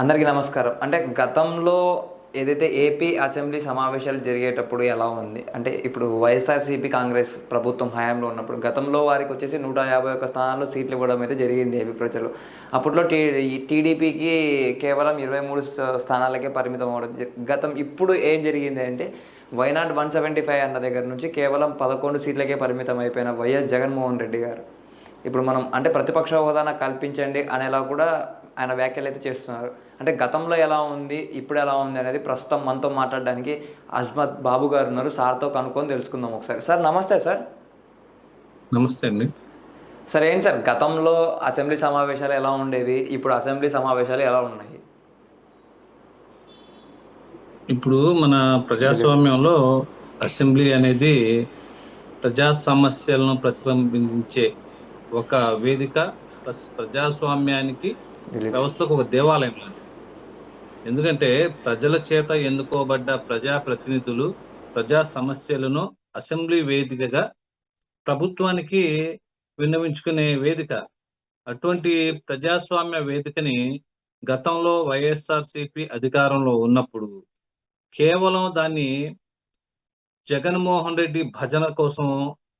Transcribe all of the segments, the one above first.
అందరికీ నమస్కారం. అంటే గతంలో ఏదైతే ఏపీ అసెంబ్లీ సమావేశాలు జరిగేటప్పుడు ఎలా ఉంది? అంటే ఇప్పుడు వైఎస్ఆర్‌సీపీ, కాంగ్రెస్ ప్రభుత్వం హయాంలో ఉన్నప్పుడు గతంలో వారికొచ్చేసి 151 స్థానాల్లో సీట్లు ఇవ్వడం అయితే జరిగింది ఏపీ ప్రజలు. అప్పట్లో ఈ టీడీపీకి కేవలం 23 స్థానాలకే పరిమితం అవ్వడం ఇప్పుడు ఏం జరిగింది అంటే వైనాట్ 175 అన్న దగ్గర నుంచి కేవలం 11 సీట్లకే పరిమితం అయిపోయిన వైఎస్ జగన్మోహన్ రెడ్డి గారు. ఇప్పుడు మనం అంటే ప్రతిపక్ష హోదా నాకు కల్పించండి అనేలా కూడా ఆయన వ్యాఖ్యలు అయితే చేస్తున్నారు. అంటే గతంలో ఎలా ఉంది, ఇప్పుడు ఎలా ఉంది అనేది ప్రస్తుతం మనతో మాట్లాడడానికి అజ్మత్ బాబు గారు ఉన్నారు. సార్తో కనుక్కొని తెలుసుకుందాం ఒకసారి. సార్ నమస్తే సార్. నమస్తే అండి. సార్ ఏంటి సార్ గతంలో అసెంబ్లీ సమావేశాలు ఎలా ఉండేవి, ఇప్పుడు అసెంబ్లీ సమావేశాలు ఎలా ఉన్నాయి? ఇప్పుడు మన ప్రజాస్వామ్యంలో అసెంబ్లీ అనేది ప్రజా సమస్యలను ప్రతిబింబించే ఒక వేదిక ప్లస్ ప్రజాస్వామ్యానికి వ్యవస్థకు ఒక దేవాలయం లాంటిది. ఎందుకంటే ప్రజల చేత ఎన్నుకోబడ్డ ప్రజాప్రతినిధులు ప్రజా సమస్యలను అసెంబ్లీ వేదికగా ప్రభుత్వానికి విన్నవించుకునే వేదిక. అటువంటి ప్రజాస్వామ్య వేదికని గతంలో వైఎస్ఆర్‌సీపీ అధికారంలో ఉన్నప్పుడు కేవలం దాన్ని జగన్మోహన్ రెడ్డి భజన కోసం,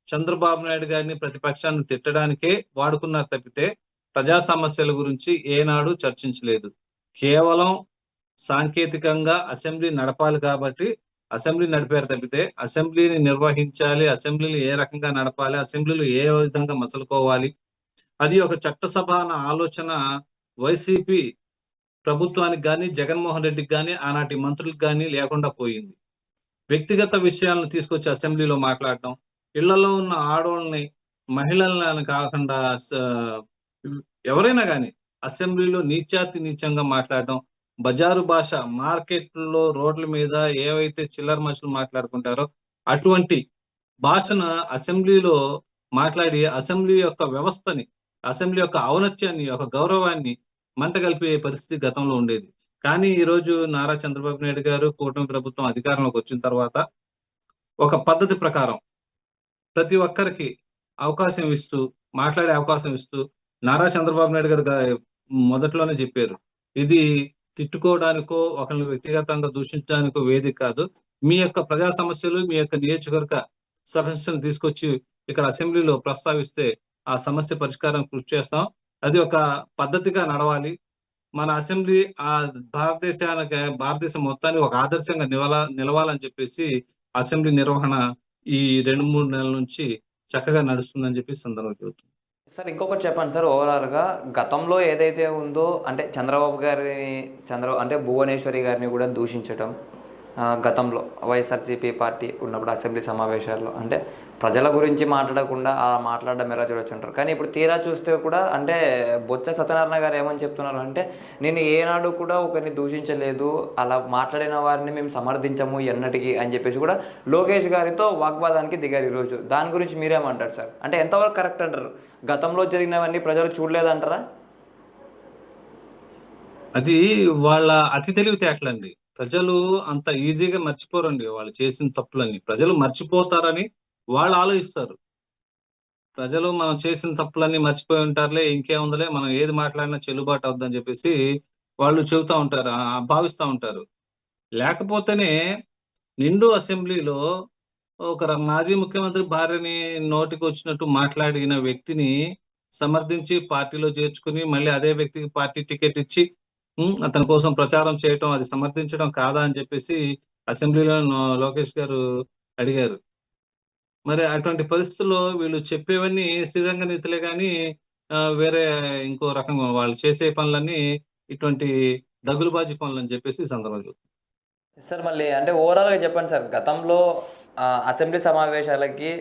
చంద్రబాబు నాయుడు గారిని ప్రతిపక్షాన్ని తిట్టడానికే వాడుకున్నారు తప్పితే ప్రజా సమస్యల గురించి ఏనాడు చర్చించలేదు. కేవలం సాంకేతికంగా అసెంబ్లీ నడపాలి కాబట్టి అసెంబ్లీ నడిపారు తప్పితే అసెంబ్లీని నిర్వహించాలి, అసెంబ్లీని ఏ రకంగా నడపాలి, అసెంబ్లీలో ఏ విధంగా మసలుకోవాలి, అది ఒక చట్టసభ అన్న ఆలోచన వైసీపీ ప్రభుత్వానికి కానీ, జగన్మోహన్ రెడ్డికి కానీ, ఆనాటి మంత్రులకు కానీ లేకుండా పోయింది. వ్యక్తిగత విషయాలను తీసుకొచ్చి అసెంబ్లీలో మాట్లాడటం, ఇళ్లలో ఉన్న ఆడోళ్ళని, మహిళలను కాకుండా ఎవరైనా కానీ అసెంబ్లీలో నీచాతి నీచంగా మాట్లాడటం, బజారు భాష, మార్కెట్లో రోడ్ల మీద ఏవైతే చిల్లర మనుషులు మాట్లాడుకుంటారో అటువంటి భాషను అసెంబ్లీలో మాట్లాడి అసెంబ్లీ యొక్క వ్యవస్థని, అసెంబ్లీ యొక్క ఔన్నత్యాన్ని, ఒక గౌరవాన్ని మంట కలిపే పరిస్థితి గతంలో ఉండేది. కానీ ఈరోజు నారా చంద్రబాబు నాయుడు గారు కూటమి ప్రభుత్వం అధికారంలోకి వచ్చిన తర్వాత ఒక పద్ధతి ప్రకారం ప్రతి ఒక్కరికి అవకాశం ఇస్తూ, మాట్లాడే అవకాశం ఇస్తూ, నారా చంద్రబాబు నాయుడు గారు మొదట్లోనే చెప్పారు, ఇది తిట్టుకోవడానికో ఒకరిని వ్యక్తిగతంగా దూషించడానికో వేదిక కాదు. మీ యొక్క ప్రజా సమస్యలు, మీ యొక్క నియోజకవర్గ సమస్యను తీసుకొచ్చి ఇక్కడ అసెంబ్లీలో ప్రస్తావిస్తే ఆ సమస్య పరిష్కారం కృషి చేస్తాం. అది ఒక పద్ధతిగా నడవాలి. మన అసెంబ్లీ భారతదేశం మొత్తానికి ఒక ఆదర్శంగా నిలవాలని చెప్పేసి అసెంబ్లీ నిర్వహణ ఈ 2-3 నెలల నుంచి చక్కగా నడుస్తుందని చెప్పి సందర్భంగా చెబుతుంది. సార్ ఇంకొకటి చెప్పండి సార్, ఓవరాల్‌గా గతంలో ఏదైతే ఉందో అంటే చంద్రబాబు గారిని అంటే భువనేశ్వరి గారిని కూడా దూషించటం గతంలో వైఎస్ఆర్‌సీపీ పార్టీ ఉన్నప్పుడు అసెంబ్లీ సమావేశాల్లో అంటే ప్రజల గురించి మాట్లాడకుండా మాట్లాడడం ఎలా చూడొచ్చంటారు. కానీ ఇప్పుడు తీరా చూస్తే కూడా అంటే బొత్స సత్యనారాయణ గారు ఏమని చెప్తున్నారు అంటే, నేను ఏనాడు కూడా ఒకరిని దూషించలేదు, అలా మాట్లాడిన వారిని మేము సమర్థించము ఎన్నటికి అని చెప్పేసి కూడా లోకేష్ గారితో వాగ్వాదానికి దిగారు ఈరోజు. దాని గురించి మీరేమంటారు సార్? అంటే ఎంతవరకు కరెక్ట్ అంటారు? గతంలో జరిగినవన్నీ ప్రజలు చూడలేదంటారా? అది వాళ్ళ అతి తెలివితేటలండి. ప్రజలు అంత ఈజీగా మర్చిపోరండి వాళ్ళు చేసిన తప్పులన్నీ. ప్రజలు మర్చిపోతారని వాళ్ళు ఆలోచిస్తారు. ప్రజలు మనం చేసిన తప్పులన్నీ మర్చిపోయి ఉంటారులే, ఇంకేముందిలే, మనం ఏది మాట్లాడినా చెల్లుబాటు అవుద్దని చెప్పేసి వాళ్ళు చెబుతా ఉంటారు, భావిస్తా ఉంటారు. లేకపోతేనే నిండు అసెంబ్లీలో ఒక మాజీ ముఖ్యమంత్రి భార్యని నోటికి వచ్చినట్టు మాట్లాడిన వ్యక్తిని సమర్థించి పార్టీలో చేర్చుకుని మళ్ళీ అదే వ్యక్తికి పార్టీ టికెట్ ఇచ్చి అతని కోసం ప్రచారం చేయటం, అది సమర్థించడం కాదా అని చెప్పేసి అసెంబ్లీలో లోకేష్ గారు అడిగారు. మరి అటువంటి పరిస్థితుల్లో వీళ్ళు చెప్పేవన్నీ శ్రీరంగ నీతులే కానీ వేరే ఇంకో రకంగా వాళ్ళు చేసే పనులన్నీ ఇటువంటి దగులుబాజీ పనులు అని చెప్పేసి సందర్భంగా. సార్ మళ్ళీ అంటే ఓవరాల్‌గా చెప్పండి సార్, గతంలో అసెంబ్లీ సమావేశాలకి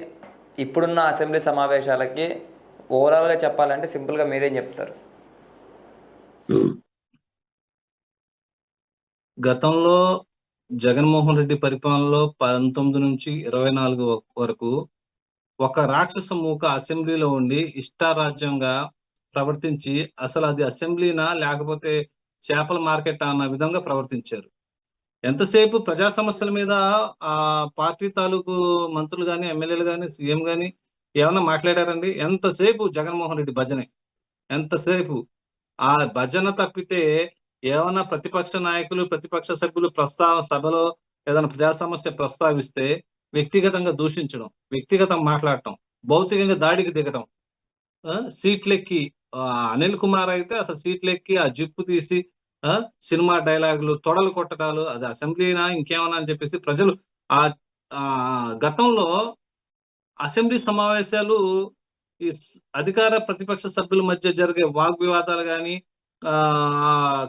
ఇప్పుడున్న అసెంబ్లీ సమావేశాలకి ఓవరాల్‌గా చెప్పాలంటే సింపుల్‌గా మీరేం చెప్తారు? గతంలో జగన్మోహన్ రెడ్డి పరిపాలనలో 19 నుంచి 24 వరకు ఒక రాక్షస మూక అసెంబ్లీలో ఉండి ఇష్టారాజ్యంగా ప్రవర్తించి అసలు అది అసెంబ్లీనా లేకపోతే చేపల మార్కెట్ అన్న విధంగా ప్రవర్తించారు. ఎంతసేపు ప్రజా సమస్యల మీద ఆ పార్టీ తాలూకు మంత్రులు కానీ, ఎమ్మెల్యేలు కానీ, సీఎం కానీ ఏమన్నా మాట్లాడారండి? ఎంతసేపు జగన్మోహన్ రెడ్డి భజనే. ఎంతసేపు ఆ భజన తప్పితే ఏమన్నా ప్రతిపక్ష నాయకులు, ప్రతిపక్ష సభ్యులు సభలో ఏదైనా ప్రజా సమస్య ప్రస్తావిస్తే వ్యక్తిగతంగా దూషించడం, వ్యక్తిగతంగా మాట్లాడటం, భౌతికంగా దాడికి దిగటం, సీట్లెక్కి అనిల్ కుమార్ అయితే అసలు సీట్లెక్కి ఆ జిప్పు తీసి సినిమా డైలాగులు, తొడలు కొట్టడాలు, అది అసెంబ్లీనా ఇంకేమన్నా అని చెప్పేసి ప్రజలు ఆ ఆ గతంలో అసెంబ్లీ సమావేశాలు అధికార ప్రతిపక్ష సభ్యుల మధ్య జరిగే వాగ్వివాదాలు గాని,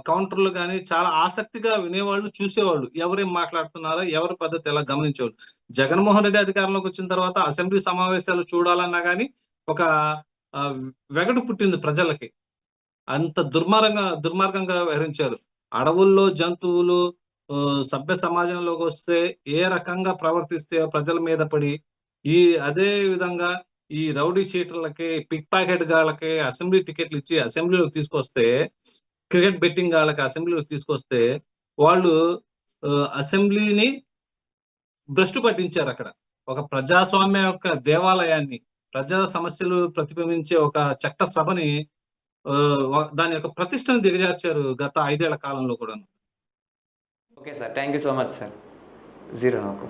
కౌంటర్లు గాని చాలా ఆసక్తిగా వినేవాళ్ళు, చూసేవాళ్ళు. ఎవరేం మాట్లాడుతున్నారో, ఎవరి పద్ధతి ఎలా గమనించేవాళ్ళు. జగన్మోహన్ రెడ్డి అధికారంలోకి వచ్చిన తర్వాత అసెంబ్లీ సమావేశాలు చూడాలన్నా గాని ఒక వెగటు పుట్టింది ప్రజలకి. అంత దుర్మార్గంగా వ్యవహరించారు. అడవుల్లో జంతువులు సభ్య సమాజంలోకి వస్తే ఏ రకంగా ప్రవర్తిస్తే ప్రజల మీద పడి, అదే విధంగా ఈ రౌడీ షీటర్లకి, పిక్ పాకెట్ గాళ్ళకి అసెంబ్లీ టికెట్లు ఇచ్చి అసెంబ్లీలోకి తీసుకొస్తే, క్రికెట్ బెట్టింగ్ గాళ్ళకి అసెంబ్లీలోకి తీసుకొస్తే, వాళ్ళు అసెంబ్లీని భ్రష్టు పట్టించారు అక్కడ. ఒక ప్రజాస్వామ్య యొక్క దేవాలయాన్ని, ప్రజా సమస్యలు ప్రతిబింబించే ఒక చట్ట సభని దాని యొక్క ప్రతిష్టను దిగజార్చారు గత 5 ఏళ్ల కాలంలో కూడాను. Okay sir. Thank you so much sir. 0 నాకు.